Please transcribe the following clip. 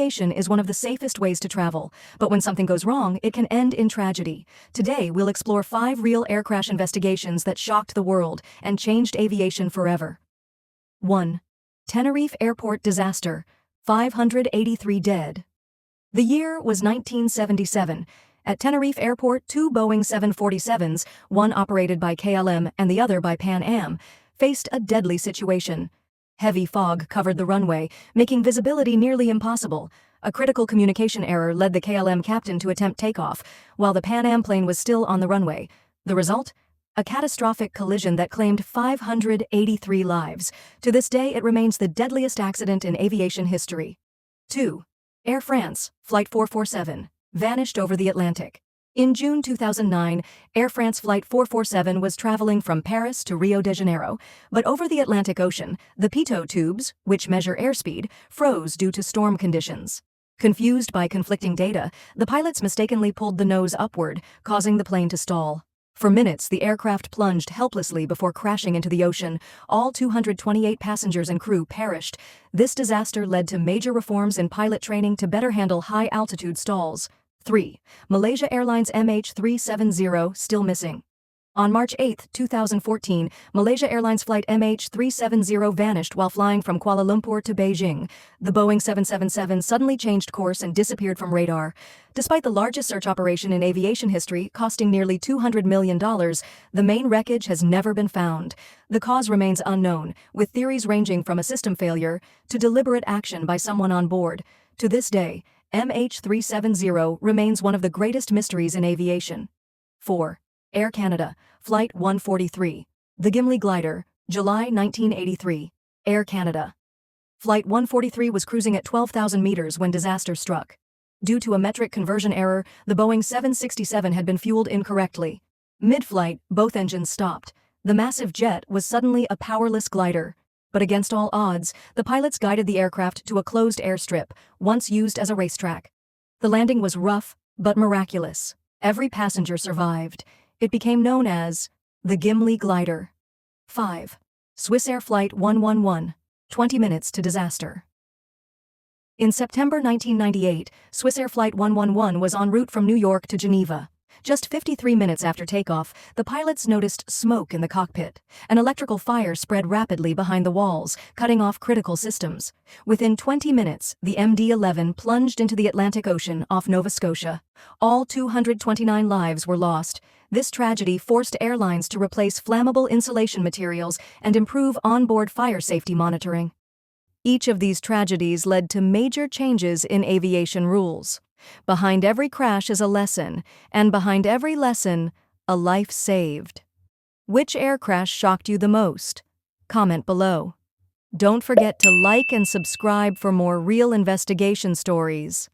Aviation is one of the safest ways to travel, but when something goes wrong, it can end in tragedy. Today, we'll explore 5 real air crash investigations that shocked the world and changed aviation forever. 1. Tenerife Airport Disaster. 583 dead. The year was 1977. At Tenerife Airport, 2 Boeing 747s, one operated by KLM and the other by Pan Am, faced a deadly situation. Heavy fog covered the runway, making visibility nearly impossible. A critical communication error led the KLM captain to attempt takeoff, while the Pan Am plane was still on the runway. The result? A catastrophic collision that claimed 583 lives. To this day, it remains the deadliest accident in aviation history. 2. Air France, Flight 447, vanished over the Atlantic. In June 2009, Air France Flight 447 was traveling from Paris to Rio de Janeiro, but over the Atlantic Ocean, the pitot tubes, which measure airspeed, froze due to storm conditions. Confused by conflicting data, the pilots mistakenly pulled the nose upward, causing the plane to stall. For minutes, the aircraft plunged helplessly before crashing into the ocean. All 228 passengers and crew perished. This disaster led to major reforms in pilot training to better handle high-altitude stalls. 3. Malaysia Airlines MH370 still missing. On March 8, 2014, Malaysia Airlines flight MH370 vanished while flying from Kuala Lumpur to Beijing. The Boeing 777 suddenly changed course and disappeared from radar. Despite the largest search operation in aviation history, costing nearly $200 million, the main wreckage has never been found. The cause remains unknown, with theories ranging from a system failure to deliberate action by someone on board. To this day, MH370 remains one of the greatest mysteries in aviation. 4. Air Canada, Flight 143. The Gimli glider, July 1983. Air Canada. Flight 143 was cruising at 12,000 meters when disaster struck. Due to a metric conversion error, the Boeing 767 had been fueled incorrectly. Mid-flight, both engines stopped. The massive jet was suddenly a powerless glider. But against all odds, the pilots guided the aircraft to a closed airstrip, once used as a racetrack. The landing was rough, but miraculous. Every passenger survived. It became known as the Gimli glider. 5. Swissair Flight 111. 20 minutes to disaster. In September 1998, Swissair Flight 111 was en route from New York to Geneva. Just 53 minutes after takeoff, the pilots noticed smoke in the cockpit. An electrical fire spread rapidly behind the walls, cutting off critical systems. Within 20 minutes, the MD-11 plunged into the Atlantic Ocean off Nova Scotia. All 229 lives were lost. This tragedy forced airlines to replace flammable insulation materials and improve onboard fire safety monitoring. Each of these tragedies led to major changes in aviation rules. Behind every crash is a lesson, and behind every lesson, a life saved. Which air crash shocked you the most? Comment below. Don't forget to like and subscribe for more real investigation stories.